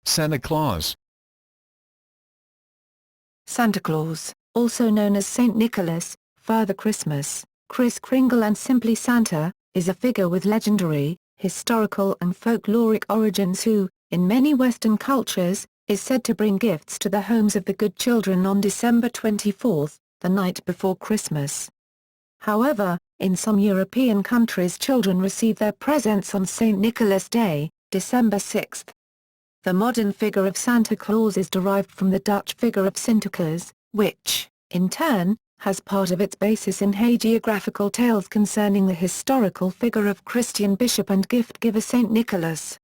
Santa Claus. Santa Claus, also known as Saint Nicholas, Father Christmas, Kris Kringle and simply Santa, is a figure with legendary, historical and folkloric origins who, in many Western cultures, is said to bring gifts to the homes of the good children on December 24, the night before Christmas. However, in some European countries children receive their presents on St. Nicholas Day, December 6. The modern figure of Santa Claus is derived from the Dutch figure of Sinterklaas, which, in turn, has part of its basis in hagiographical tales concerning the historical figure of Christian bishop and gift-giver Saint Nicholas.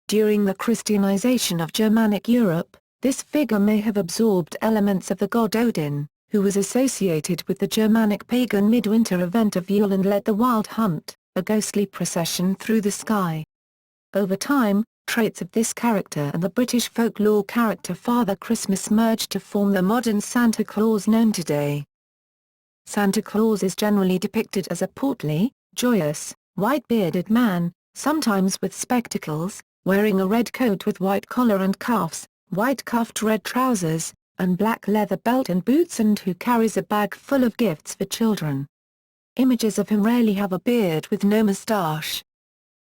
During the Christianization of Germanic Europe, this figure may have absorbed elements of the god Odin, who was associated with the Germanic pagan midwinter event of Yule and led the Wild Hunt, a ghostly procession through the sky. Over time, traits of this character and the British folklore character Father Christmas merged to form the modern Santa Claus known today. Santa Claus is generally depicted as a portly, joyous, white-bearded man, sometimes with spectacles, wearing a red coat with white collar and cuffs, white-cuffed red trousers, and black leather belt and boots, and who carries a bag full of gifts for children. Images of him rarely have a beard with no moustache.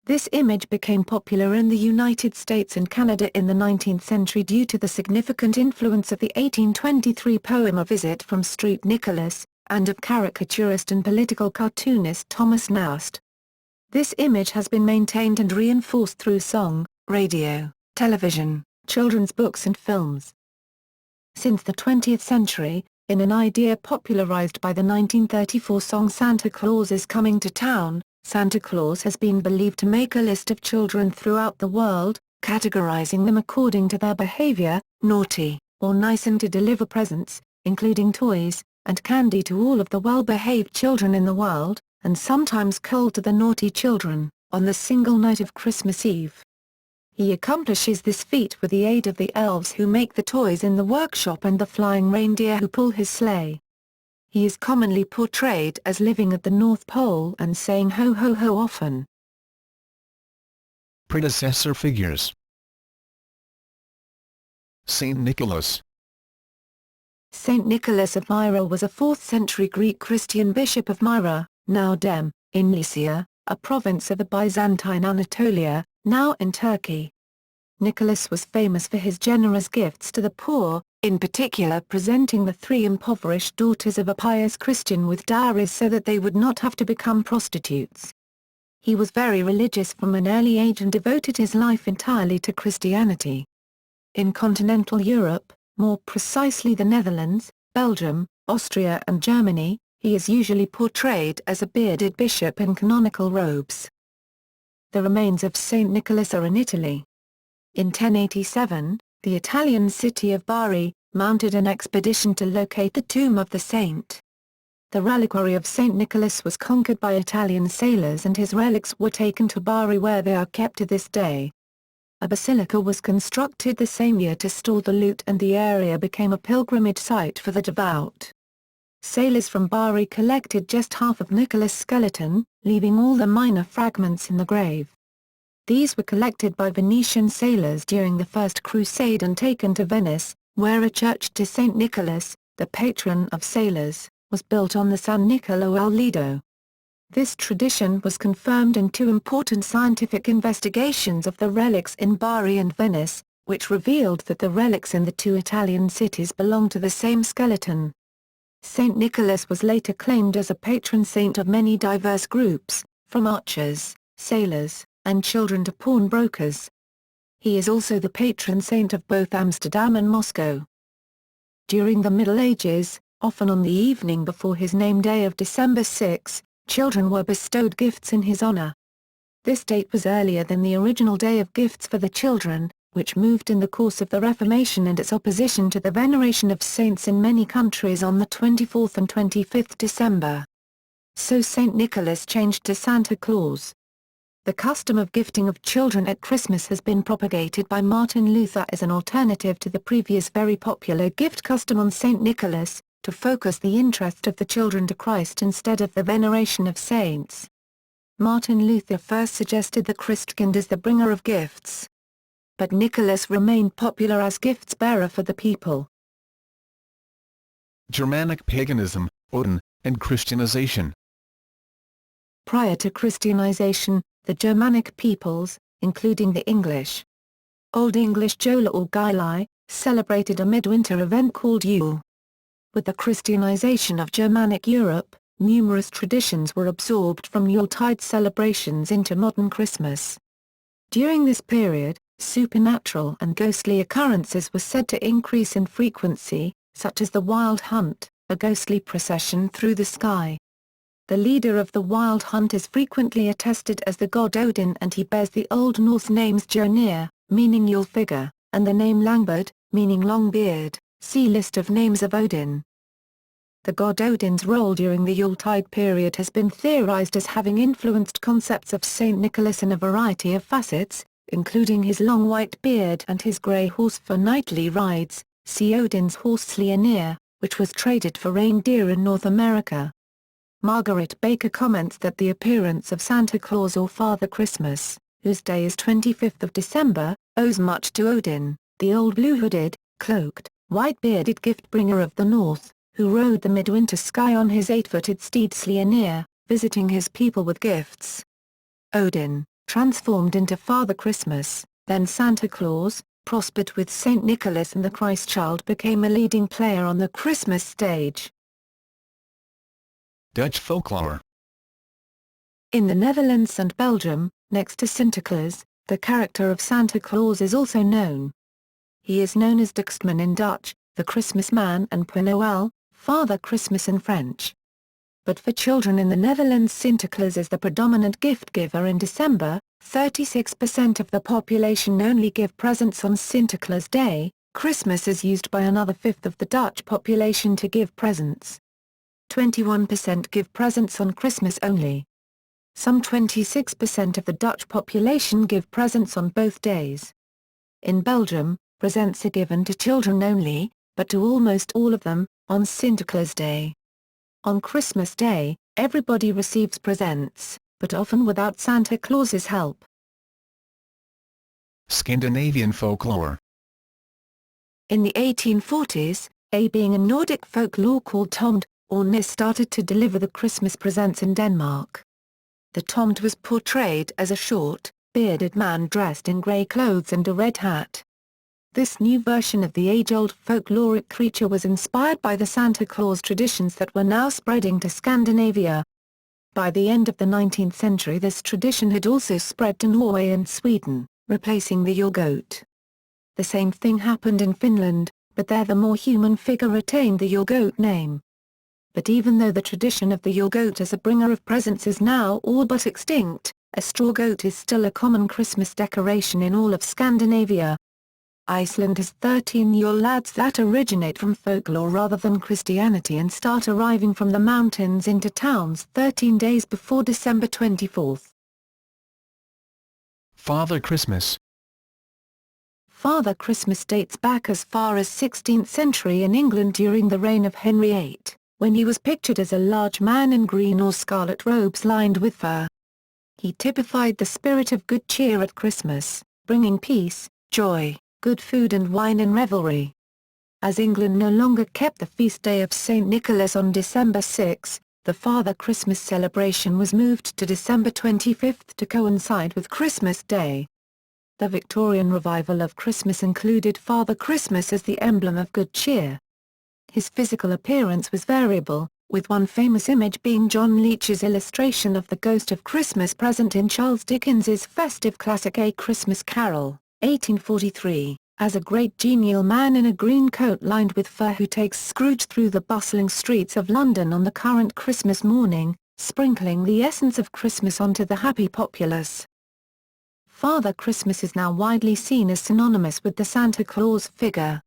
This image became popular in the United States and Canada in the 19th century due to the significant influence of the 1823 poem A Visit from St. Nicholas, and of caricaturist and political cartoonist Thomas Nast. This image has been maintained and reinforced through song, radio, television, children's books and films. Since the 20th century, in an idea popularized by the 1934 song Santa Claus is Coming to Town, Santa Claus has been believed to make a list of children throughout the world, categorizing them according to their behavior, naughty, or nice, and to deliver presents, including toys, and candy to all of the well-behaved children in the world, and sometimes coal to the naughty children, on the single night of Christmas Eve. He accomplishes this feat with the aid of the elves who make the toys in the workshop and the flying reindeer who pull his sleigh. He is commonly portrayed as living at the North Pole and saying ho ho ho often. Predecessor figures. Saint Nicholas. Saint Nicholas of Myra was a 4th-century Greek Christian bishop of Myra, now Dem, in Lycia, a province of the Byzantine Anatolia, now in Turkey. Nicholas was famous for his generous gifts to the poor, in particular presenting the 3 impoverished daughters of a pious Christian with dowries so that they would not have to become prostitutes. He was very religious from an early age and devoted his life entirely to Christianity. In continental Europe, more precisely the Netherlands, Belgium, Austria and Germany, he is usually portrayed as a bearded bishop in canonical robes. The remains of Saint Nicholas are in Italy. In 1087, the Italian city of Bari, mounted an expedition to locate the tomb of the saint. The reliquary of Saint Nicholas was conquered by Italian sailors and his relics were taken to Bari where they are kept to this day. A basilica was constructed the same year to store the loot and the area became a pilgrimage site for the devout. Sailors from Bari collected just half of Nicholas' skeleton, leaving all the minor fragments in the grave. These were collected by Venetian sailors during the First Crusade and taken to Venice, where a church to Saint Nicholas, the patron of sailors, was built on the San Nicolo al Lido. This tradition was confirmed in 2 important scientific investigations of the relics in Bari and Venice, which revealed that the relics in the 2 Italian cities belonged to the same skeleton. Saint Nicholas was later claimed as a patron saint of many diverse groups, from archers, sailors, and children to pawnbrokers. He is also the patron saint of both Amsterdam and Moscow. During the Middle Ages, often on the evening before his name day of December 6, children were bestowed gifts in his honor. This date was earlier than the original Day of Gifts for the Children, which moved in the course of the Reformation and its opposition to the veneration of saints in many countries on the 24th and 25th December. So Saint Nicholas changed to Santa Claus. The custom of gifting of children at Christmas has been propagated by Martin Luther as an alternative to the previous very popular gift custom on Saint Nicholas, to focus the interest of the children to Christ instead of the veneration of saints. Martin Luther first suggested the Christkind as the bringer of gifts. but Nicholas remained popular as gifts bearer for the people. Germanic paganism, Odin, and Christianization. Prior to Christianization, the Germanic peoples, including the English, Old English Jola or Gili, celebrated a midwinter event called Yule. With the Christianization of Germanic Europe, numerous traditions were absorbed from Yuletide celebrations into modern Christmas. During this period, supernatural and ghostly occurrences were said to increase in frequency, such as the Wild Hunt, a ghostly procession through the sky. The leader of the Wild Hunt is frequently attested as the god Odin, and he bears the Old Norse names Jörnir, meaning Yule figure, and the name Langbard, meaning long beard. See List of names of Odin. The god Odin's role during the Yuletide period has been theorized as having influenced concepts of Saint Nicholas in a variety of facets, including his long white beard and his grey horse for nightly rides. See Odin's horse Sleipnir, which was traded for reindeer in North America. Margaret Baker comments that the appearance of Santa Claus or Father Christmas, whose day is 25th of December, owes much to Odin, the old blue-hooded, cloaked, white-bearded gift-bringer of the North, who rode the midwinter sky on his 8-footed steed Sleipnir, visiting his people with gifts. Odin, transformed into Father Christmas, then Santa Claus, prospered with Saint Nicholas, and the Christ child became a leading player on the Christmas stage. Dutch folklore. In the Netherlands and Belgium, next to Sinterklaas, the character of Santa Claus is also known. He is known as de Kerstman in Dutch, the Christmas man, and Père Noël, Father Christmas in French. But for children in the Netherlands, Sinterklaas is the predominant gift giver in December. 36% of the population only give presents on Sinterklaas Day. Christmas is used by another fifth of the Dutch population to give presents. 21% give presents on Christmas only. Some 26% of the Dutch population give presents on both days. In Belgium, presents are given to children only, but to almost all of them, on Sinterklaas Day. On Christmas Day, everybody receives presents, but often without Santa Claus's help. Scandinavian folklore. In the 1840s, a being in Nordic folklore called Tomte, or Nis, started to deliver the Christmas presents in Denmark. The Tomte was portrayed as a short, bearded man dressed in grey clothes and a red hat. This new version of the age-old folkloric creature was inspired by the Santa Claus traditions that were now spreading to Scandinavia. By the end of the 19th century, this tradition had also spread to Norway and Sweden, replacing the Yule goat. The same thing happened in Finland, but there the more human figure retained the Yule goat name. But even though the tradition of the Yule goat as a bringer of presents is now all but extinct, a straw goat is still a common Christmas decoration in all of Scandinavia. Iceland has 13 Yule lads that originate from folklore rather than Christianity and start arriving from the mountains into towns 13 days before December 24th. Father Christmas. Father Christmas dates back as far as 16th century in England during the reign of Henry VIII, when he was pictured as a large man in green or scarlet robes lined with fur. He typified the spirit of good cheer at Christmas, bringing peace, joy, good food and wine and revelry. As England no longer kept the feast day of St. Nicholas on December 6, the Father Christmas celebration was moved to December 25 to coincide with Christmas Day. The Victorian revival of Christmas included Father Christmas as the emblem of good cheer. His physical appearance was variable, with one famous image being John Leech's illustration of the ghost of Christmas present in Charles Dickens's festive classic A Christmas Carol, 1843, as a great genial man in a green coat lined with fur who takes Scrooge through the bustling streets of London on the current Christmas morning, sprinkling the essence of Christmas onto the happy populace. Father Christmas is now widely seen as synonymous with the Santa Claus figure.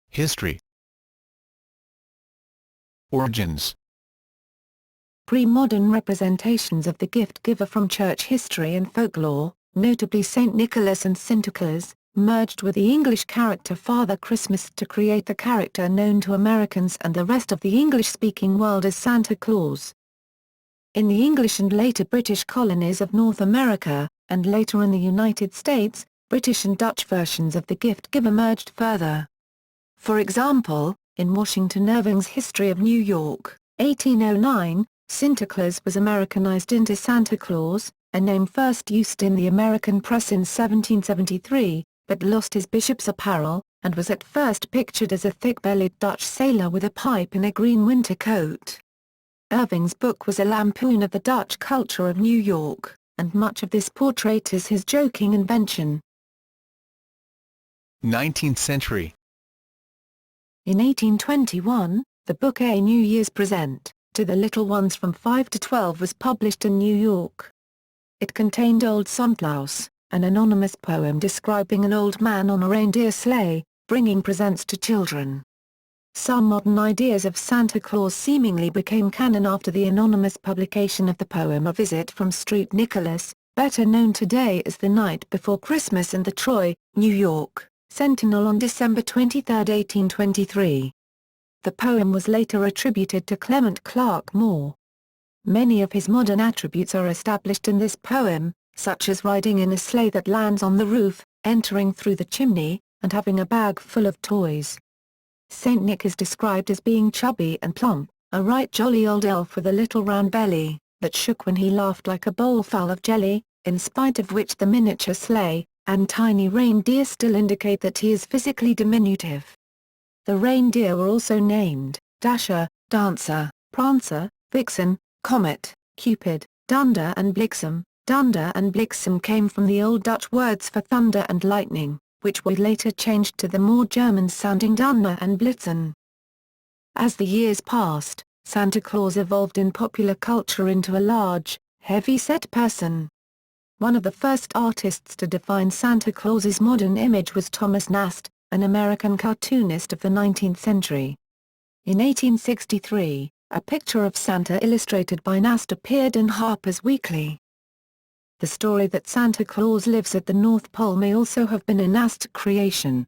History. Origins. Pre-modern representations of the gift giver from church history and folklore, notably Saint Nicholas and Sinterklaas, merged with the English character Father Christmas to create the character known to Americans and the rest of the English-speaking world as Santa Claus. In the English and later British colonies of North America, and later in the United States, British and Dutch versions of the gift give emerged further. For example, in Washington Irving's History of New York, 1809, Sinterklaas was Americanized into Santa Claus, a name first used in the American press in 1773, but lost his bishop's apparel, and was at first pictured as a thick-bellied Dutch sailor with a pipe in a green winter coat. Irving's book was a lampoon of the Dutch culture of New York, and much of this portrait is his joking invention. 19th century. In 1821, the book A New Year's Present, to the Little Ones from 5 to 12 was published in New York. It contained Old Santklaus, an anonymous poem describing an old man on a reindeer sleigh, bringing presents to children. Some modern ideas of Santa Claus seemingly became canon after the anonymous publication of the poem A Visit from St. Nicholas, better known today as The Night Before Christmas and the Troy, New York, Sentinel on December 23, 1823. The poem was later attributed to Clement Clarke Moore. Many of his modern attributes are established in this poem, such as riding in a sleigh that lands on the roof, entering through the chimney, and having a bag full of toys. Saint Nick is described as being chubby and plump, a right jolly old elf with a little round belly, that shook when he laughed like a bowlful of jelly, in spite of which the miniature sleigh, and tiny reindeer still indicate that he is physically diminutive. The reindeer were also named, Dasher, Dancer, Prancer, Vixen, Comet, Cupid, Dunder and Bliksem. Dunder and Bliksem came from the Old Dutch words for thunder and lightning, which were later changed to the more German-sounding Donner and Blitzen. As the years passed, Santa Claus evolved in popular culture into a large, heavy-set person. One of the first artists to define Santa Claus's modern image was Thomas Nast, an American cartoonist of the 19th century. In 1863, a picture of Santa illustrated by Nast appeared in Harper's Weekly. The story that Santa Claus lives at the North Pole may also have been a Nast creation.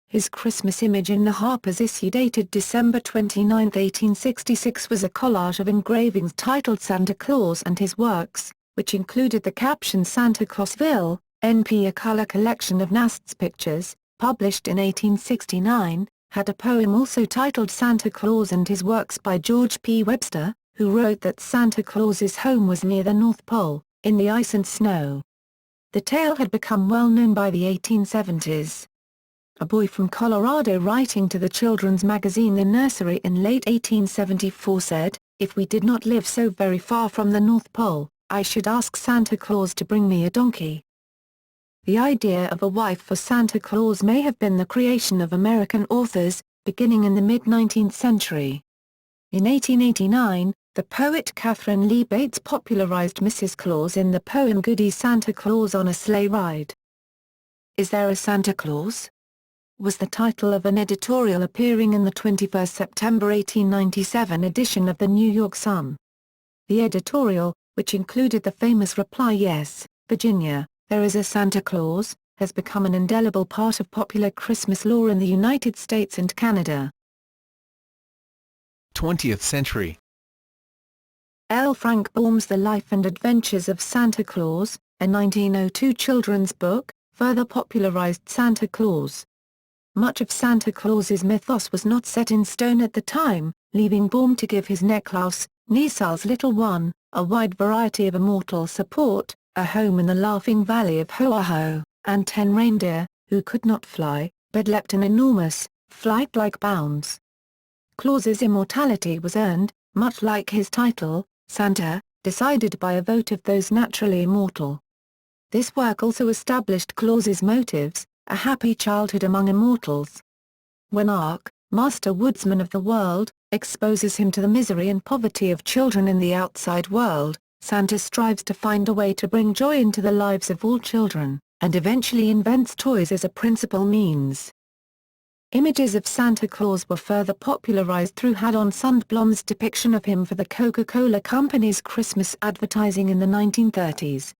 His Christmas image in the Harper's issue dated December 29, 1866 was a collage of engravings titled Santa Claus and His Works, which included the caption Santa Clausville, NP. A color collection of Nast's pictures, published in 1869, had a poem also titled Santa Claus and His Works by George P. Webster, who wrote that Santa Claus's home was near the North Pole, in the ice and snow. The tale had become well known by the 1870s. A boy from Colorado writing to the children's magazine The Nursery in late 1874 said, "If we did not live so very far from the North Pole, I should ask Santa Claus to bring me a donkey." The idea of a wife for Santa Claus may have been the creation of American authors, beginning in the mid-19th century. In 1889, the poet Catherine Lee Bates popularized Mrs. Claus in the poem Goody Santa Claus on a Sleigh Ride. Is There a Santa Claus? Was the title of an editorial appearing in the 21 September 1897 edition of the New York Sun. The editorial, which included the famous reply "Yes, Virginia, there is a Santa Claus," has become an indelible part of popular Christmas lore in the United States and Canada. 20th century. L. Frank Baum's The Life and Adventures of Santa Claus, a 1902 children's book, further popularized Santa Claus. Much of Santa Claus's mythos was not set in stone at the time, leaving Baum to give his Niklaus, Nisal's little one, a wide variety of immortal support, a home in the laughing valley of Hoaho, and 10 reindeer, who could not fly, but leapt in enormous, flight-like bounds. Claus's immortality was earned, much like his title, Santa, decided by a vote of those naturally immortal. This work also established Claus's motives, a happy childhood among immortals. When Ark, master woodsman of the world, exposes him to the misery and poverty of children in the outside world, Santa strives to find a way to bring joy into the lives of all children, and eventually invents toys as a principal means. Images of Santa Claus were further popularized through Haddon Sundblom's depiction of him for the Coca-Cola Company's Christmas advertising in the 1930s.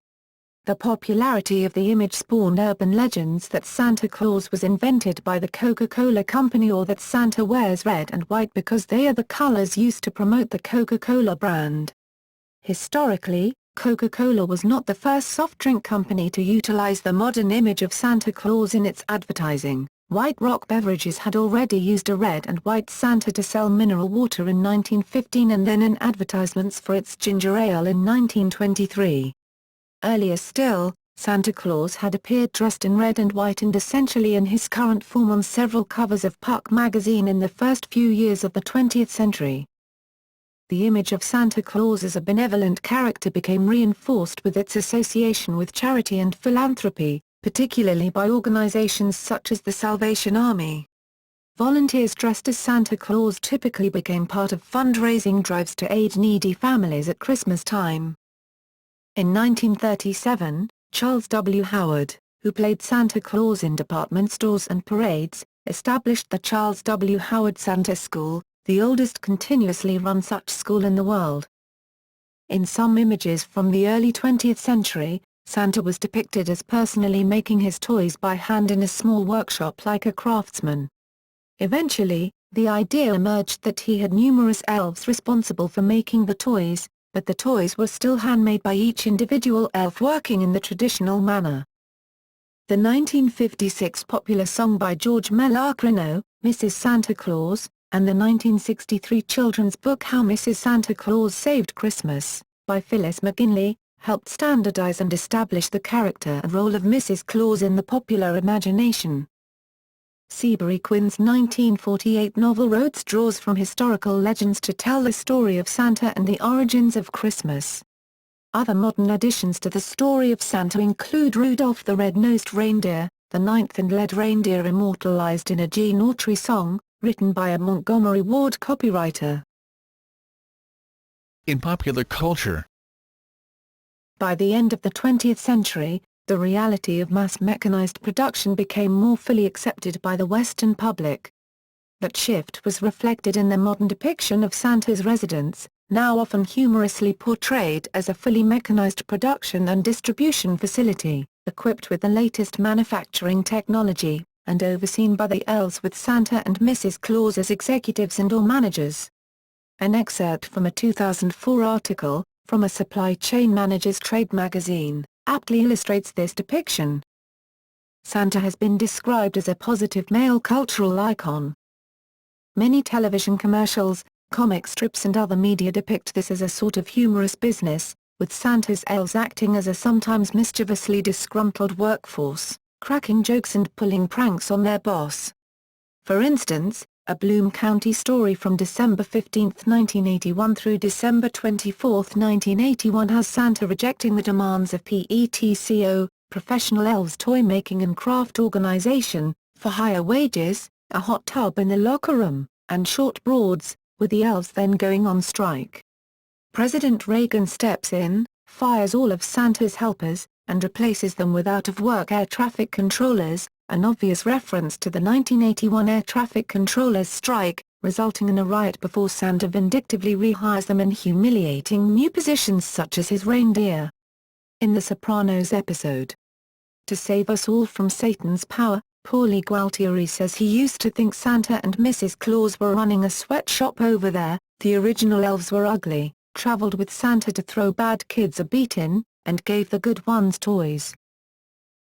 The popularity of the image spawned urban legends that Santa Claus was invented by the Coca-Cola Company or that Santa wears red and white because they are the colors used to promote the Coca-Cola brand. Historically, Coca-Cola was not the first soft drink company to utilize the modern image of Santa Claus in its advertising. White Rock Beverages had already used a red and white Santa to sell mineral water in 1915 and then in advertisements for its ginger ale in 1923. Earlier still, Santa Claus had appeared dressed in red and white and essentially in his current form on several covers of Puck magazine in the first few years of the 20th century. The image of Santa Claus as a benevolent character became reinforced with its association with charity and philanthropy, particularly by organizations such as the Salvation Army. Volunteers dressed as Santa Claus typically became part of fundraising drives to aid needy families at Christmas time. In 1937, Charles W. Howard, who played Santa Claus in department stores and parades, established the Charles W. Howard Santa School, the oldest continuously run such school in the world. In some images from the early 20th century, Santa was depicted as personally making his toys by hand in a small workshop like a craftsman. Eventually, the idea emerged that he had numerous elves responsible for making the toys, but the toys were still handmade by each individual elf working in the traditional manner. The 1956 popular song by George Melargrino, Mrs. Santa Claus, and the 1963 children's book How Mrs. Santa Claus Saved Christmas, by Phyllis McGinley, helped standardize and establish the character and role of Mrs. Claus in the popular imagination. Seabury Quinn's 1948 novel Rhodes draws from historical legends to tell the story of Santa and the origins of Christmas. Other modern additions to the story of Santa include Rudolph the Red-Nosed Reindeer, the ninth and led reindeer immortalized in a Gene Autry song, written by a Montgomery Ward copywriter. In popular culture. By the end of the 20th century, the reality of mass mechanized production became more fully accepted by the Western public. That shift was reflected in the modern depiction of Santa's residence, now often humorously portrayed as a fully mechanized production and distribution facility, equipped with the latest manufacturing technology, and overseen by the elves with Santa and Mrs. Claus as executives and/or managers. An excerpt from a 2004 article, from a Supply Chain Manager's Trade magazine, aptly illustrates this depiction. Santa has been described as a positive male cultural icon. Many television commercials, comic strips and other media depict this as a sort of humorous business, with Santa's elves acting as a sometimes mischievously disgruntled workforce, cracking jokes and pulling pranks on their boss. For instance, a Bloom County story from December 15, 1981 through December 24, 1981 has Santa rejecting the demands of PETCO, Professional Elves Toy Making and Craft Organization, for higher wages, a hot tub in the locker room, and short broads, with the elves then going on strike. President Reagan steps in, fires all of Santa's helpers, and replaces them with out-of-work air traffic controllers, an obvious reference to the 1981 air traffic controllers' strike, resulting in a riot before Santa vindictively rehires them in humiliating new positions such as his reindeer. In The Sopranos episode, "To Save Us All from Satan's Power," Paulie Gualtieri says he used to think Santa and Mrs. Claus were running a sweatshop over there. The original elves were ugly, traveled with Santa to throw bad kids a beating, and gave the good ones toys.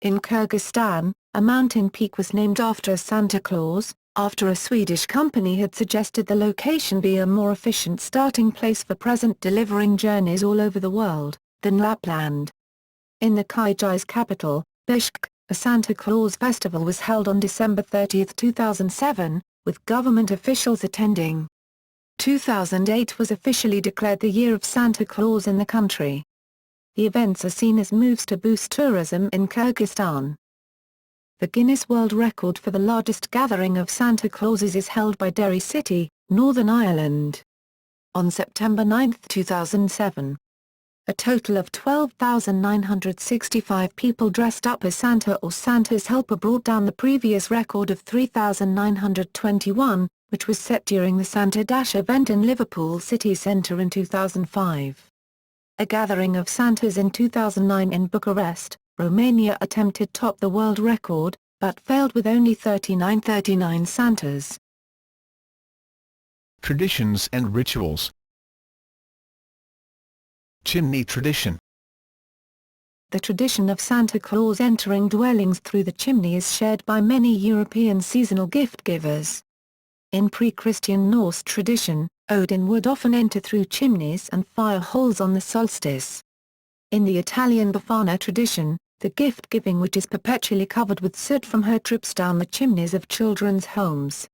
In Kyrgyzstan, a mountain peak was named after Santa Claus, after a Swedish company had suggested the location be a more efficient starting place for present delivering journeys all over the world, than Lapland. In the Kyrgyz capital, Bishkek, a Santa Claus festival was held on December 30, 2007, with government officials attending. 2008 was officially declared the Year of Santa Claus in the country. The events are seen as moves to boost tourism in Kyrgyzstan. The Guinness World Record for the largest gathering of Santa Clauses is held by Derry City, Northern Ireland. On September 9, 2007, a total of 12,965 people dressed up as Santa or Santa's helper brought down the previous record of 3,921, which was set during the Santa Dash event in Liverpool city centre in 2005. A gathering of Santas in 2009 in Bucharest, Romania attempted top the world record, but failed with only 39 Santas. Traditions and rituals. Chimney tradition. the tradition of Santa Claus entering dwellings through the chimney is shared by many European seasonal gift-givers. In pre-Christian Norse tradition, Odin would often enter through chimneys and fire holes on the solstice. In the Italian Befana tradition, the gift-giving witch is perpetually covered with soot from her trips down the chimneys of children's homes.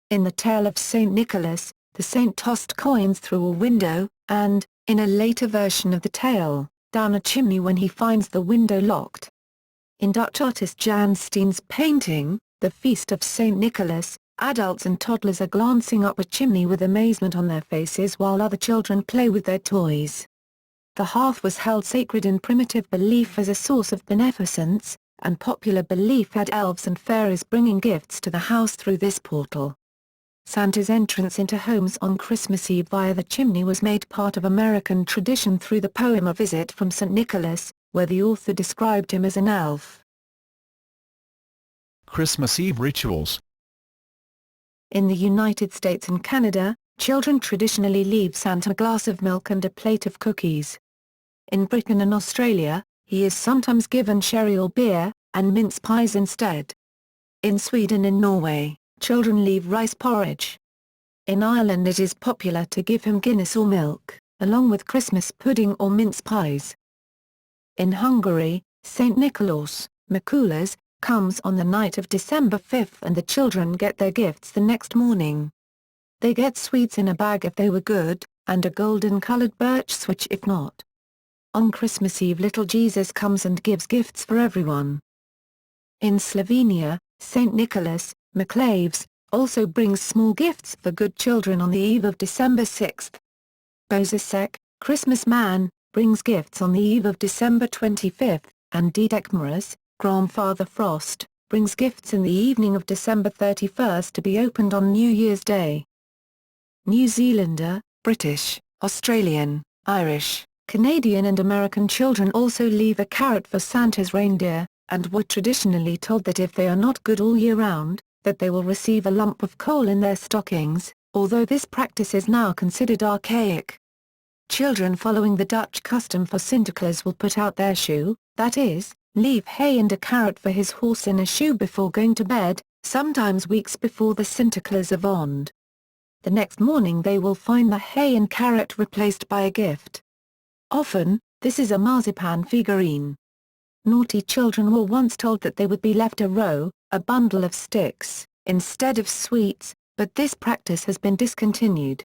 In the tale of Saint Nicholas, the saint tossed coins through a window, and, in a later version of the tale, down a chimney when he finds the window locked. In Dutch artist Jan Steen's painting, The Feast of Saint Nicholas, adults and toddlers are glancing up a chimney with amazement on their faces while other children play with their toys. The hearth was held sacred in primitive belief as a source of beneficence, and popular belief had elves and fairies bringing gifts to the house through this portal. Santa's entrance into homes on Christmas Eve via the chimney was made part of American tradition through the poem A Visit from St. Nicholas, where the author described him as an elf. Christmas Eve rituals. In the United States and Canada, children traditionally leave Santa a glass of milk and a plate of cookies. In Britain and Australia, he is sometimes given sherry or beer, and mince pies instead. In Sweden and Norway, children leave rice porridge. In Ireland it is popular to give him Guinness or milk, along with Christmas pudding or mince pies. In Hungary, St. Nicholas, Mikuláš, comes on the night of December 5 and the children get their gifts the next morning. They get sweets in a bag if they were good, and a golden-colored birch switch if not. On Christmas Eve little Jesus comes and gives gifts for everyone. In Slovenia, St. Nicholas, Miklavs, also brings small gifts for good children on the eve of December 6. Božíšek, Christmas man, brings gifts on the eve of December 25, and Dedek Mraz, Grandfather Frost, brings gifts in the evening of December 31 to be opened on New Year's Day. New Zealander, British, Australian, Irish, Canadian and American children also leave a carrot for Santa's reindeer, and were traditionally told that if they are not good all year round, that they will receive a lump of coal in their stockings, although this practice is now considered archaic. Children following the Dutch custom for Sinterklaas will put out their shoe, that is, leave hay and a carrot for his horse in a shoe before going to bed, sometimes weeks before the Sinterklaas avond. The next morning they will find the hay and carrot replaced by a gift. Often, this is a marzipan figurine. Naughty children were once told that they would be left a bundle of sticks, instead of sweets, but this practice has been discontinued.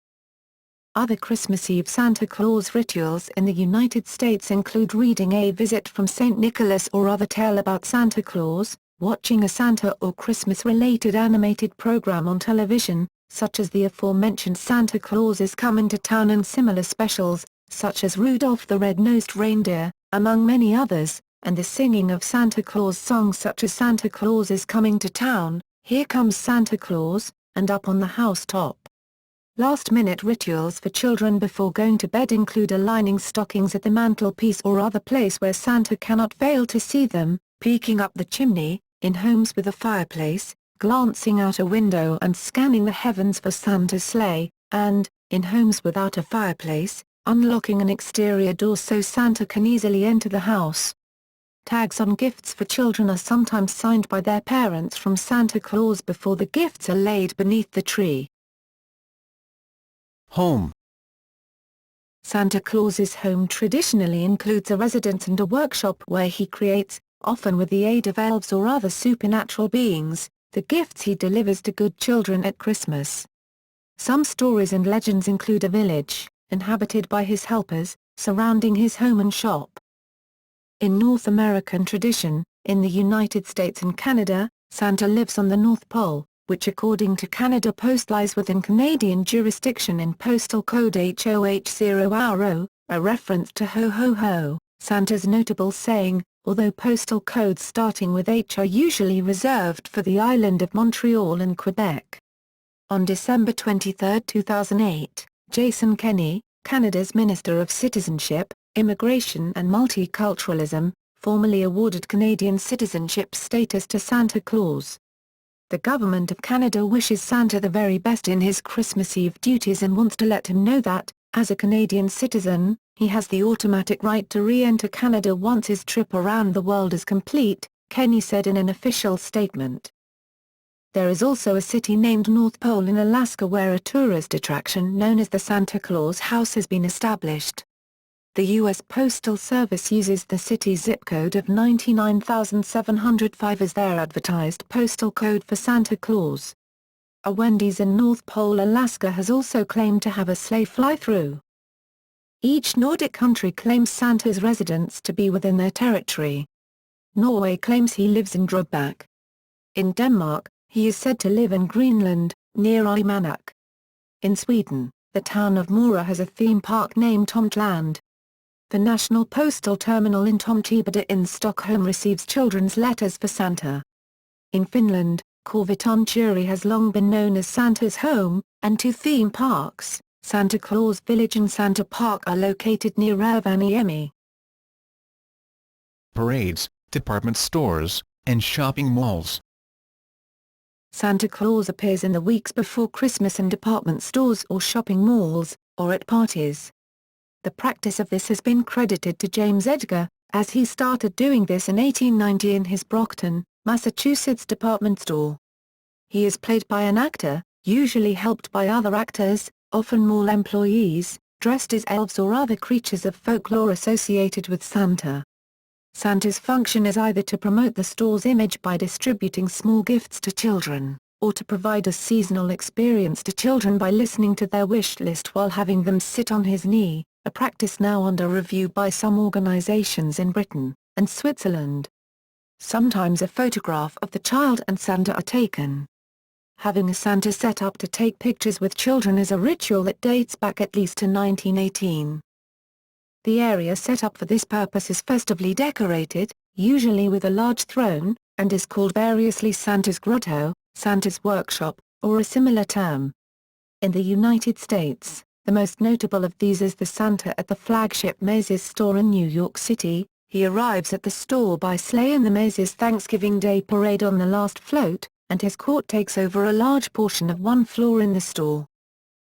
Other Christmas Eve Santa Claus rituals in the United States include reading A Visit from St. Nicholas or other tale about Santa Claus, watching a Santa or Christmas-related animated program on television, such as the aforementioned Santa Claus is Coming to Town and similar specials, such as Rudolph the Red-Nosed Reindeer, among many others, and the singing of Santa Claus songs such as Santa Claus is Coming to Town, Here Comes Santa Claus, and Up on the Housetop. Last-minute rituals for children before going to bed include aligning stockings at the mantelpiece or other place where Santa cannot fail to see them, peeking up the chimney, in homes with a fireplace, glancing out a window and scanning the heavens for Santa's sleigh, and, in homes without a fireplace, unlocking an exterior door so Santa can easily enter the house. Tags on gifts for children are sometimes signed by their parents from Santa Claus before the gifts are laid beneath the tree. Home. Santa Claus's home traditionally includes a residence and a workshop where he creates, often with the aid of elves or other supernatural beings, the gifts he delivers to good children at Christmas. Some stories and legends include a village, inhabited by his helpers, surrounding his home and shop. In North American tradition, in the United States and Canada, Santa lives on the North Pole, which according to Canada Post lies within Canadian jurisdiction in Postal Code HOH0RO, a reference to Ho Ho Ho, Santa's notable saying, although postal codes starting with H are usually reserved for the island of Montreal and Quebec. On December 23, 2008, Jason Kenney, Canada's Minister of Citizenship, Immigration and Multiculturalism, formally awarded Canadian citizenship status to Santa Claus. The Government of Canada wishes Santa the very best in his Christmas Eve duties and wants to let him know that, as a Canadian citizen, He has the automatic right to re-enter Canada once his trip around the world is complete, Kenny said in an official statement. There is also a city named North Pole in Alaska where a tourist attraction known as the Santa Claus House has been established. The U.S. Postal Service uses the city's zip code of 99705 as their advertised postal code for Santa Claus. A Wendy's in North Pole, Alaska has also claimed to have a sleigh fly-through. Each Nordic country claims Santa's residence to be within their territory. Norway claims he lives in Drøbak. In Denmark, he is said to live in Greenland, near Imanak. In Sweden, the town of Mora has a theme park named Tomtland. The National Postal Terminal in Tomteboda in Stockholm receives children's letters for Santa. In Finland, Korvatuntuuri has long been known as Santa's home, and two theme parks, Santa Claus Village and Santa Park, are located near Rovaniemi. Parades, department stores, and shopping malls. Santa Claus appears in the weeks before Christmas in department stores or shopping malls, or at parties. The practice of this has been credited to James Edgar, as he started doing this in 1890 in his Brockton, Massachusetts department store. He is played by an actor, usually helped by other actors, often mall employees, dressed as elves or other creatures of folklore associated with Santa. Santa's function is either to promote the store's image by distributing small gifts to children, or to provide a seasonal experience to children by listening to their wish list while having them sit on his knee, a practice now under review by some organizations in Britain and Switzerland. Sometimes a photograph of the child and Santa are taken. Having a Santa set up to take pictures with children is a ritual that dates back at least to 1918. The area set up for this purpose is festively decorated, usually with a large throne, and is called variously Santa's Grotto, Santa's Workshop, or a similar term. In the United States, the most notable of these is the Santa at the flagship Macy's store in New York City. He arrives at the store by sleigh in the Macy's Thanksgiving Day Parade on the last float, and his court takes over a large portion of one floor in the store.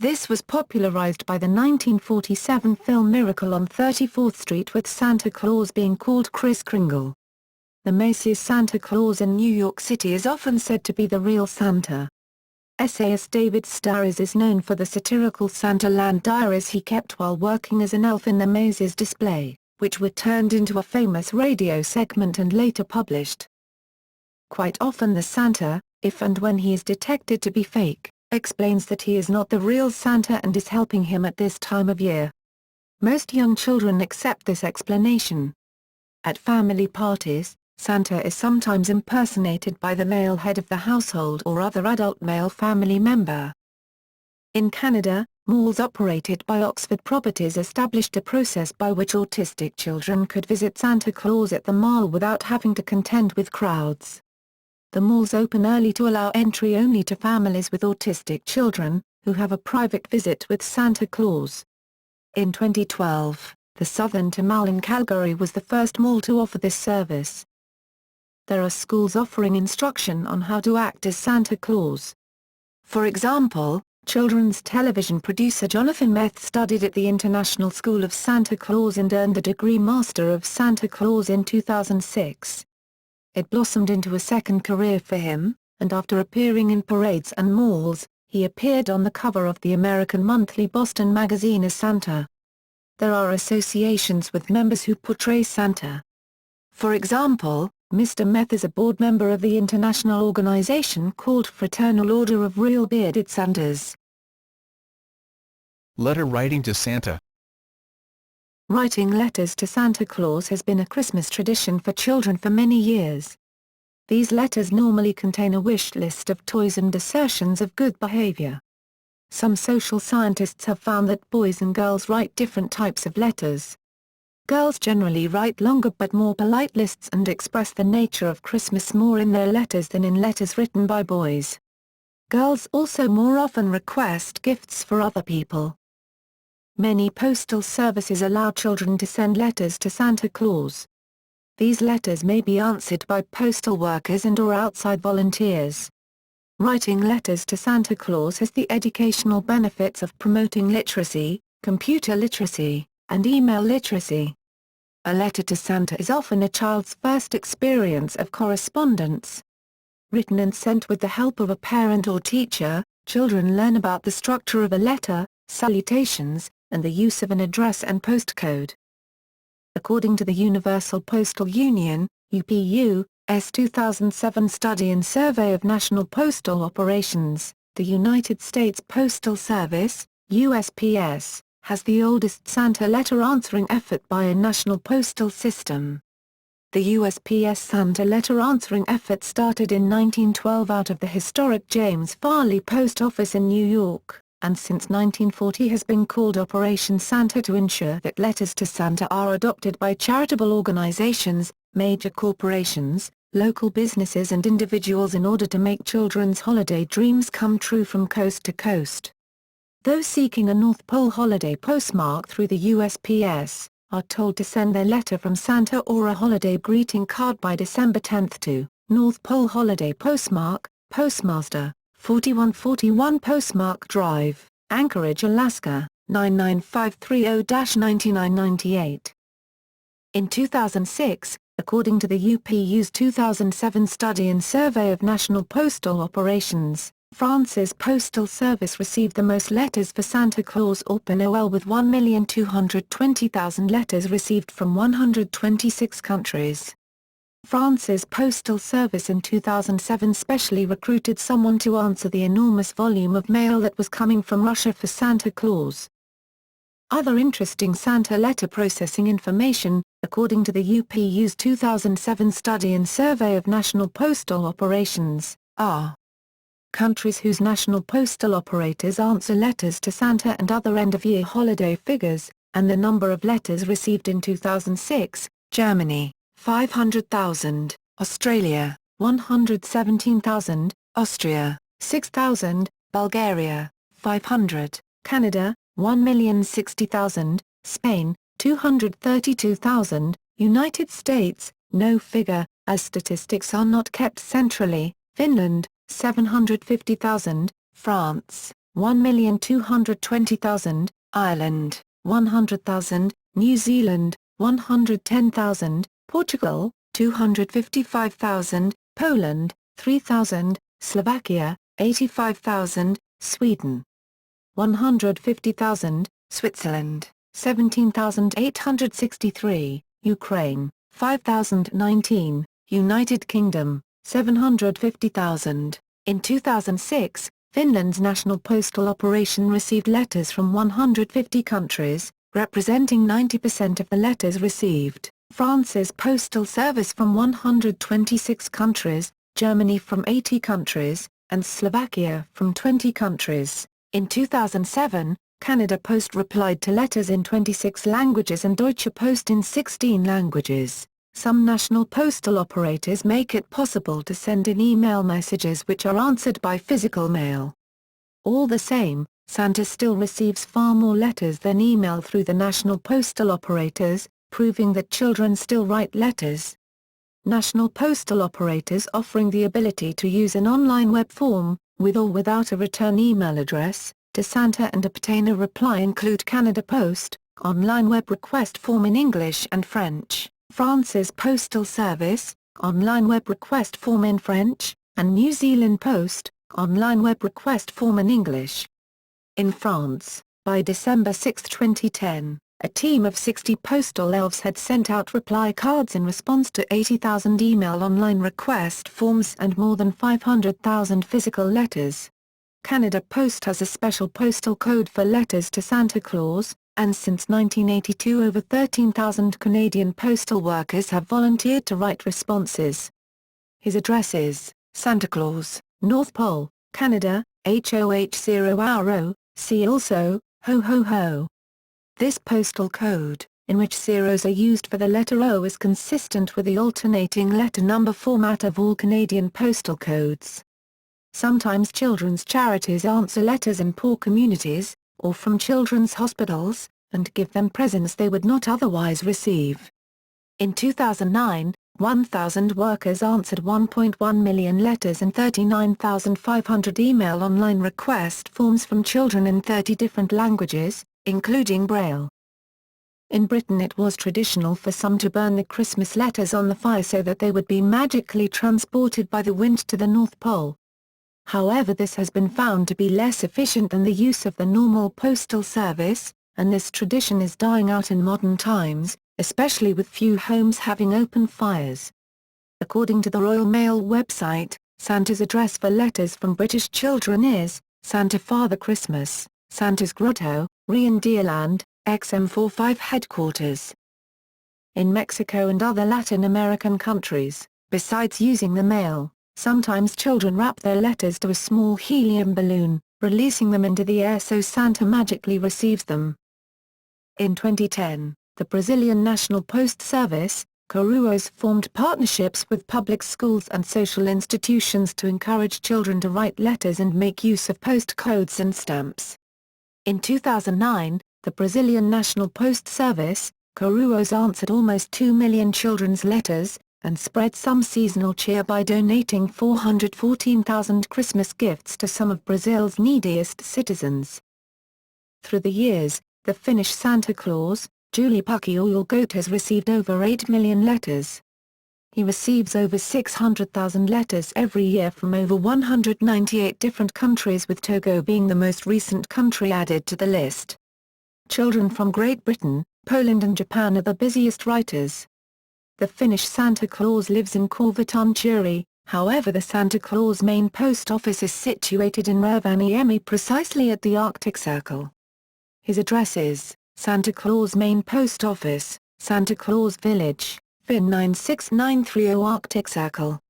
This was popularized by the 1947 film Miracle on 34th Street, with Santa Claus being called Kris Kringle. The Macy's Santa Claus in New York City is often said to be the real Santa. Essayist David Starris is known for the satirical Santa Land diaries he kept while working as an elf in the Macy's display, which were turned into a famous radio segment and later published. Quite often the Santa, if and when he is detected to be fake, explains that he is not the real Santa and is helping him at this time of year. Most young children accept this explanation. At family parties, Santa is sometimes impersonated by the male head of the household or other adult male family member. In Canada, malls operated by Oxford Properties established a process by which autistic children could visit Santa Claus at the mall without having to contend with crowds. The malls open early to allow entry only to families with autistic children, who have a private visit with Santa Claus. In 2012, the Southern Mall in Calgary was the first mall to offer this service. There are schools offering instruction on how to act as Santa Claus. For example, children's television producer Jonathan Meth studied at the International School of Santa Claus and earned the degree Master of Santa Claus in 2006. It blossomed into a second career for him, and after appearing in parades and malls, he appeared on the cover of the American monthly Boston magazine as Santa. There are associations with members who portray Santa. For example, Mr. Meth is a board member of the international organization called Fraternal Order of Real Bearded Santas. Letter writing to Santa. Writing letters to Santa Claus has been a Christmas tradition for children for many years. These letters normally contain a wish list of toys and assertions of good behavior. Some social scientists have found that boys and girls write different types of letters. Girls generally write longer but more polite lists and express the nature of Christmas more in their letters than in letters written by boys. Girls also more often request gifts for other people. Many postal services allow children to send letters to Santa Claus. These letters may be answered by postal workers and/or outside volunteers. Writing letters to Santa Claus has the educational benefits of promoting literacy, computer literacy, and email literacy. A letter to Santa is often a child's first experience of correspondence. Written and sent with the help of a parent or teacher, children learn about the structure of a letter, salutations, and the use of an address and postcode. According to the Universal Postal Union, UPU's 2007 study and survey of national postal operations, the United States Postal Service, USPS, has the oldest Santa letter answering effort by a national postal system. The USPS Santa letter answering effort started in 1912 out of the historic James Farley Post Office in New York, and since 1940 has been called Operation Santa to ensure that letters to Santa are adopted by charitable organizations, major corporations, local businesses and individuals in order to make children's holiday dreams come true from coast to coast. Those seeking a North Pole holiday postmark through the USPS, are told to send their letter from Santa or a holiday greeting card by December 10 to North Pole Holiday Postmark, Postmaster, 4141 Postmark Drive, Anchorage, Alaska, 99530-9998. In 2006, according to the UPU's 2007 study and survey of national postal operations, France's postal service received the most letters for Santa Claus or Père Noël with 1,220,000 letters received from 126 countries. France's postal service in 2007 specially recruited someone to answer the enormous volume of mail that was coming from Russia for Santa Claus. Other interesting Santa letter processing information, according to the UPU's 2007 study and survey of national postal operations, are countries whose national postal operators answer letters to Santa and other end-of-year holiday figures, and the number of letters received in 2006, Germany, 500,000, Australia, 117,000, Austria, 6,000, Bulgaria, 500, Canada, 1,060,000, Spain, 232,000, United States, no figure, as statistics are not kept centrally, Finland, 750,000, France, 1,220,000, Ireland, 100,000, New Zealand, 110,000, Portugal, 255,000, Poland, 3,000, Slovakia, 85,000, Sweden, 150,000, Switzerland, 17,863, Ukraine, 5,019, United Kingdom, 750,000. In 2006, Finland's national postal operation received letters from 150 countries, representing 90% of the letters received. France's postal service from 126 countries, Germany from 80 countries, and Slovakia from 20 countries. In 2007, Canada Post replied to letters in 26 languages and Deutsche Post in 16 languages. Some national postal operators make it possible to send in email messages which are answered by physical mail. All the same, Santa still receives far more letters than email through the national postal operators, proving that children still write letters. National postal operators offering the ability to use an online web form, with or without a return email address, to Santa and obtain a reply include Canada Post, online web request form in English and French, France's Postal Service, online web request form in French, and New Zealand Post, online web request form in English. In France, by December 6, 2010, a team of 60 postal elves had sent out reply cards in response to 80,000 email online request forms and more than 500,000 physical letters. Canada Post has a special postal code for letters to Santa Claus, and since 1982 over 13,000 Canadian postal workers have volunteered to write responses. His address is, Santa Claus, North Pole, Canada, HOH0RO, see also, Ho Ho Ho. This postal code, in which zeros are used for the letter O, is consistent with the alternating letter number format of all Canadian postal codes. Sometimes children's charities answer letters in poor communities, or from children's hospitals, and give them presents they would not otherwise receive. In 2009, 1,000 workers answered 1.1 million letters and 39,500 email online request forms from children in 30 different languages, including Braille. In Britain it was traditional for some to burn the Christmas letters on the fire so that they would be magically transported by the wind to the North Pole. However, this has been found to be less efficient than the use of the normal postal service, and this tradition is dying out in modern times, especially with few homes having open fires. According to the Royal Mail website, Santa's address for letters from British children is, Santa Father Christmas, Santa's Grotto, Reindeerland, XM45 Headquarters. In Mexico and other Latin American countries, besides using the mail, sometimes children wrap their letters to a small helium balloon, releasing them into the air so Santa magically receives them. In 2010, the Brazilian National Post Service, Correios, formed partnerships with public schools and social institutions to encourage children to write letters and make use of postcodes and stamps. In 2009, the Brazilian National Post Service, Correios, answered almost 2 million children's letters, and spread some seasonal cheer by donating 414,000 Christmas gifts to some of Brazil's neediest citizens. Through the years, the Finnish Santa Claus, Juuli Pukijoulugoat, has received over 8 million letters. He receives over 600,000 letters every year from over 198 different countries, with Togo being the most recent country added to the list. Children from Great Britain, Poland and Japan are the busiest writers. The Finnish Santa Claus lives in Korvatuntuuri, however the Santa Claus main post office is situated in Rovaniemi, precisely at the Arctic Circle. His address is, Santa Claus Main Post Office, Santa Claus Village, Finn 96930 Arctic Circle.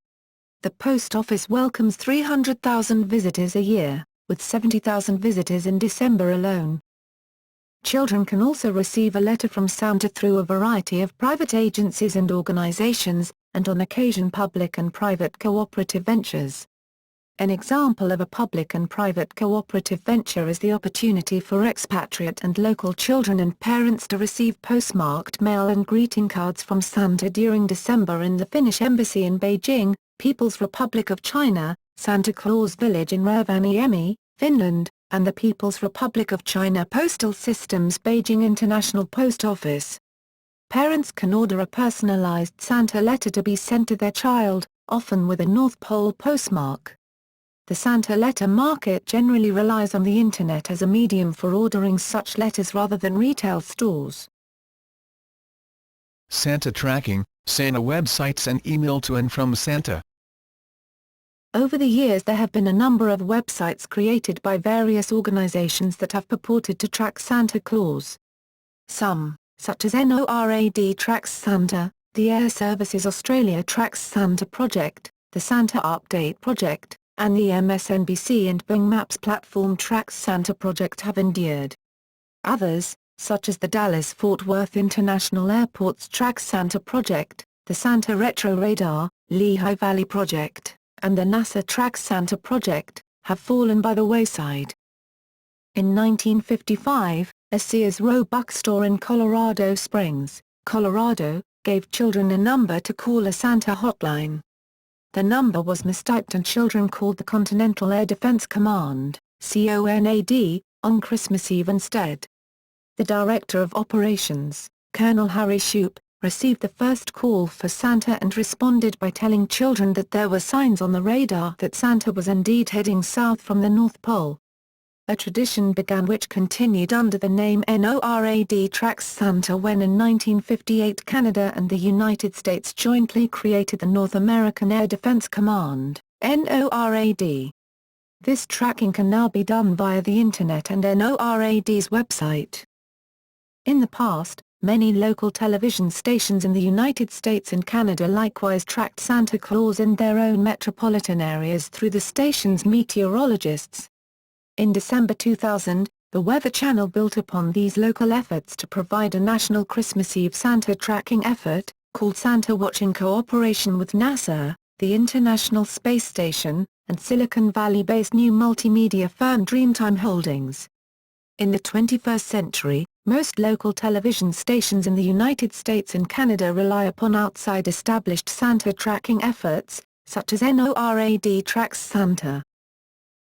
The post office welcomes 300,000 visitors a year, with 70,000 visitors in December alone. Children can also receive a letter from Santa through a variety of private agencies and organizations, and on occasion public and private cooperative ventures. An example of a public and private cooperative venture is the opportunity for expatriate and local children and parents to receive postmarked mail and greeting cards from Santa during December in the Finnish Embassy in Beijing, People's Republic of China, Santa Claus Village in Rovaniemi, Finland, and the People's Republic of China Postal Systems Beijing International Post Office. Parents can order a personalized Santa letter to be sent to their child, often with a North Pole postmark. The Santa letter market generally relies on the Internet as a medium for ordering such letters rather than retail stores. Santa tracking, Santa websites and email to and from Santa. Over the years there have been a number of websites created by various organizations that have purported to track Santa Claus. Some, such as NORAD Tracks Santa, the Air Services Australia Tracks Santa Project, the Santa Update Project, and the MSNBC and Bing Maps platform Tracks Santa Project have endured. Others, such as the Dallas-Fort Worth International Airport's Tracks Santa Project, the Santa Retro Radar, Lehigh Valley Project, and the NASA Tracks Santa Project, have fallen by the wayside. In 1955, a Sears Roebuck store in Colorado Springs, Colorado, gave children a number to call a Santa hotline. The number was mistyped and children called the Continental Air Defense Command, CONAD, on Christmas Eve instead. The Director of Operations, Colonel Harry Shoup, received the first call for Santa and responded by telling children that there were signs on the radar that Santa was indeed heading south from the North Pole. A tradition began which continued under the name NORAD Tracks Santa when in 1958 Canada and the United States jointly created the North American Air Defense Command, NORAD. This tracking can now be done via the Internet and NORAD's website. In the past, many local television stations in the United States and Canada likewise tracked Santa Claus in their own metropolitan areas through the station's meteorologists. In December 2000, the Weather Channel built upon these local efforts to provide a national Christmas Eve Santa tracking effort, called Santa Watch, in cooperation with NASA, the International Space Station, and Silicon Valley-based new multimedia firm Dreamtime Holdings. In the 21st century, most local television stations in the United States and Canada rely upon outside established Santa tracking efforts, such as NORAD Tracks Santa.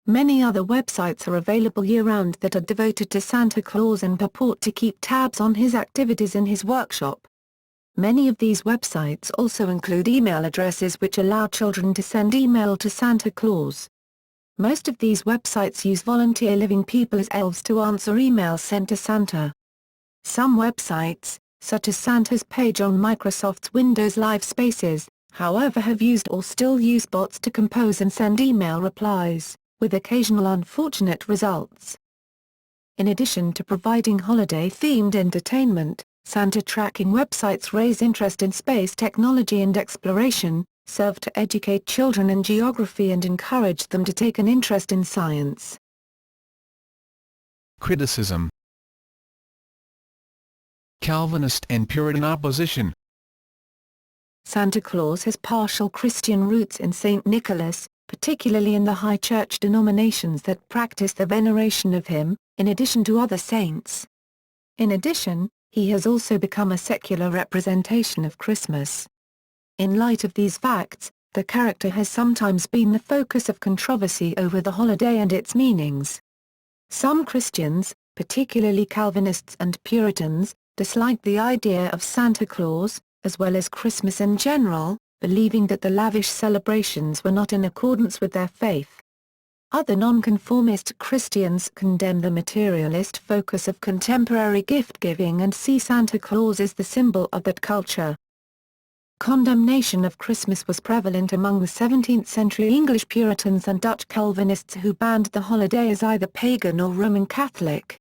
Many other websites are available year-round that are devoted to Santa Claus and purport to keep tabs on his activities in his workshop. Many of these websites also include email addresses which allow children to send email to Santa Claus. Most of these websites use volunteer living people as elves to answer emails sent to Santa. Some websites, such as Santa's page on Microsoft's Windows Live Spaces, however have used or still use bots to compose and send email replies, with occasional unfortunate results. In addition to providing holiday-themed entertainment, Santa tracking websites raise interest in space technology and exploration, serve to educate children in geography and encourage them to take an interest in science. Criticism. Calvinist and Puritan opposition. Santa Claus has partial Christian roots in St. Nicholas, particularly in the high church denominations that practice the veneration of him, in addition to other saints. In addition, he has also become a secular representation of Christmas. In light of these facts, the character has sometimes been the focus of controversy over the holiday and its meanings. Some Christians, particularly Calvinists and Puritans, disliked the idea of Santa Claus, as well as Christmas in general, believing that the lavish celebrations were not in accordance with their faith. Other nonconformist Christians condemn the materialist focus of contemporary gift-giving and see Santa Claus as the symbol of that culture. Condemnation of Christmas was prevalent among the 17th-century English Puritans and Dutch Calvinists who banned the holiday as either pagan or Roman Catholic.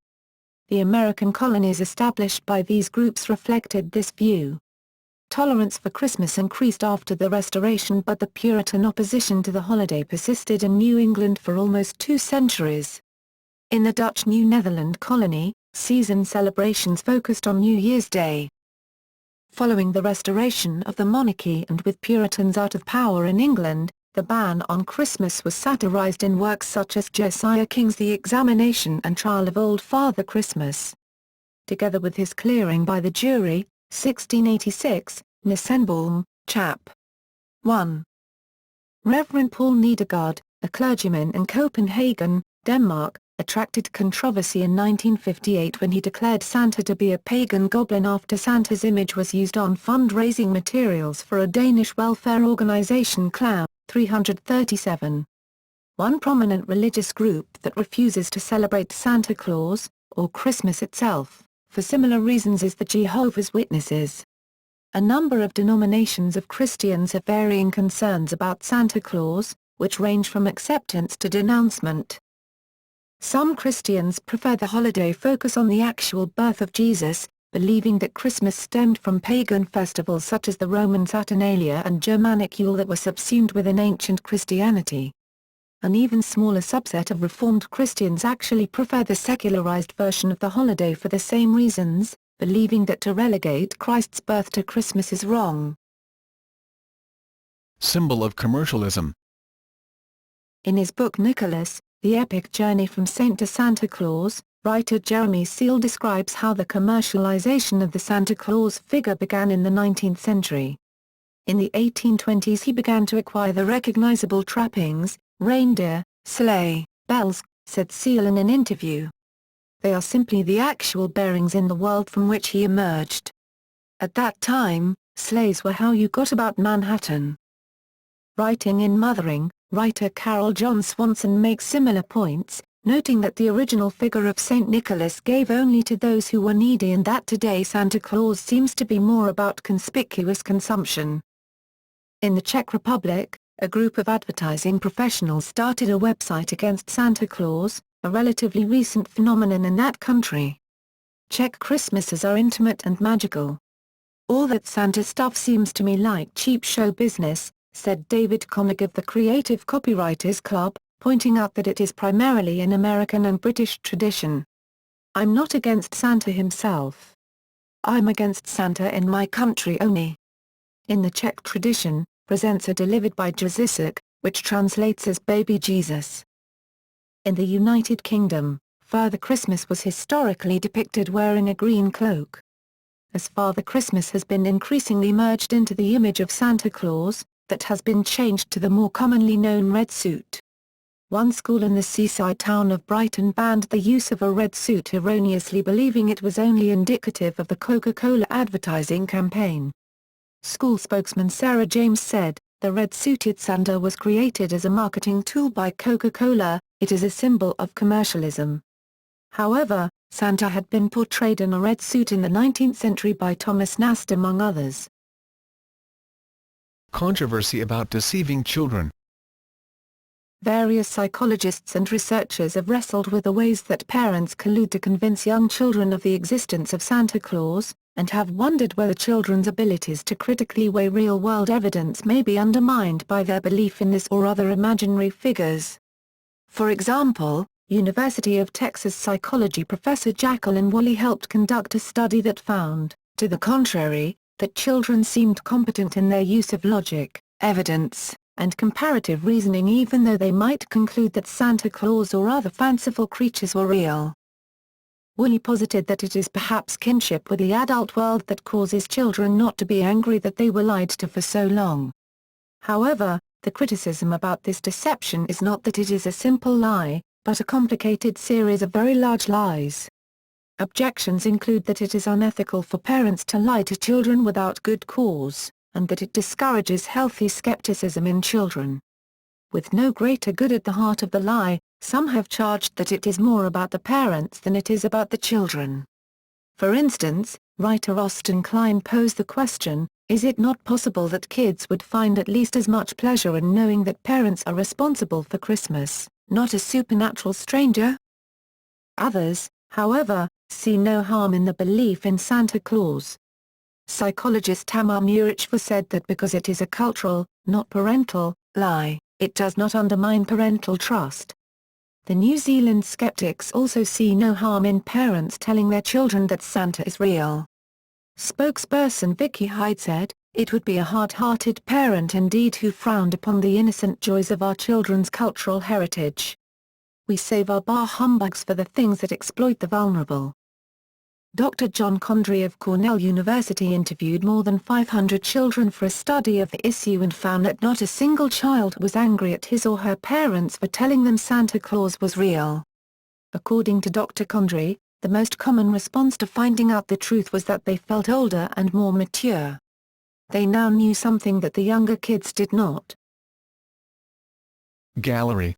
The American colonies established by these groups reflected this view. Tolerance for Christmas increased after the Restoration, but the Puritan opposition to the holiday persisted in New England for almost 2 centuries. In the Dutch New Netherland colony, season celebrations focused on New Year's Day. Following the restoration of the monarchy and with Puritans out of power in England, the ban on Christmas was satirized in works such as Josiah King's The Examination and Trial of Old Father Christmas. Together with his clearing by the jury, 1686, Nissenbaum, Chap. 1. Reverend Paul Nedergaard, a clergyman in Copenhagen, Denmark, attracted controversy in 1958 when he declared Santa to be a pagan goblin after Santa's image was used on fundraising materials for a Danish welfare organization Clown, 337. One prominent religious group that refuses to celebrate Santa Claus, or Christmas itself, for similar reasons is the Jehovah's Witnesses. A number of denominations of Christians have varying concerns about Santa Claus, which range from acceptance to denouncement. Some Christians prefer the holiday focus on the actual birth of Jesus, believing that Christmas stemmed from pagan festivals such as the Roman Saturnalia and Germanic Yule that were subsumed within ancient Christianity. An even smaller subset of Reformed Christians actually prefer the secularized version of the holiday for the same reasons, believing that to relegate Christ's birth to Christmas is wrong. Symbol of commercialism. In his book Nicholas, The Epic Journey from Saint to Santa Claus, writer Jeremy Seal describes how the commercialization of the Santa Claus figure began in the 19th century. In the 1820s he began to acquire the recognizable trappings, reindeer, sleigh, bells, said Seal in an interview. They are simply the actual bearings in the world from which he emerged. At that time, sleighs were how you got about Manhattan. Writing in Mothering, writer Carol John Swanson makes similar points, noting that the original figure of St. Nicholas gave only to those who were needy and that today Santa Claus seems to be more about conspicuous consumption. In the Czech Republic, a group of advertising professionals started a website against Santa Claus, a relatively recent phenomenon in that country. Czech Christmases are intimate and magical. All that Santa stuff seems to me like cheap show business, said David Koenig of the Creative Copywriters Club, pointing out that it is primarily an American and British tradition. I'm not against Santa himself. I'm against Santa in my country only. In the Czech tradition, presents are delivered by Ježíšek, which translates as baby Jesus. In the United Kingdom, Father Christmas was historically depicted wearing a green cloak. As Father Christmas has been increasingly merged into the image of Santa Claus, that has been changed to the more commonly known red suit. One school in the seaside town of Brighton banned the use of a red suit, erroneously believing it was only indicative of the Coca-Cola advertising campaign. School spokesman Sarah James said, "The red-suited Santa was created as a marketing tool by Coca-Cola, it is a symbol of commercialism." However, Santa had been portrayed in a red suit in the 19th century by Thomas Nast among others. Controversy about deceiving children. Various psychologists and researchers have wrestled with the ways that parents collude to convince young children of the existence of Santa Claus, and have wondered whether children's abilities to critically weigh real-world evidence may be undermined by their belief in this or other imaginary figures. For example, University of Texas psychology professor Jacqueline Woolley helped conduct a study that found, to the contrary, that children seemed competent in their use of logic, evidence, and comparative reasoning even though they might conclude that Santa Claus or other fanciful creatures were real. Woolley posited that it is perhaps kinship with the adult world that causes children not to be angry that they were lied to for so long. However, the criticism about this deception is not that it is a simple lie, but a complicated series of very large lies. Objections include that it is unethical for parents to lie to children without good cause, and that it discourages healthy skepticism in children. With no greater good at the heart of the lie, some have charged that it is more about the parents than it is about the children. For instance, writer Austin Klein posed the question, is it not possible that kids would find at least as much pleasure in knowing that parents are responsible for Christmas, not a supernatural stranger? Others, however, see no harm in the belief in Santa Claus. Psychologist Tamar Murich was said that because it is a cultural, not parental, lie, it does not undermine parental trust. The New Zealand skeptics also see no harm in parents telling their children that Santa is real. Spokesperson Vicky Hyde said, "It would be a hard-hearted parent indeed who frowned upon the innocent joys of our children's cultural heritage. We save our bah humbugs for the things that exploit the vulnerable." Dr. John Condrey of Cornell University interviewed more than 500 children for a study of the issue and found that not a single child was angry at his or her parents for telling them Santa Claus was real. According to Dr. Condrey, the most common response to finding out the truth was that they felt older and more mature. They now knew something that the younger kids did not. Gallery.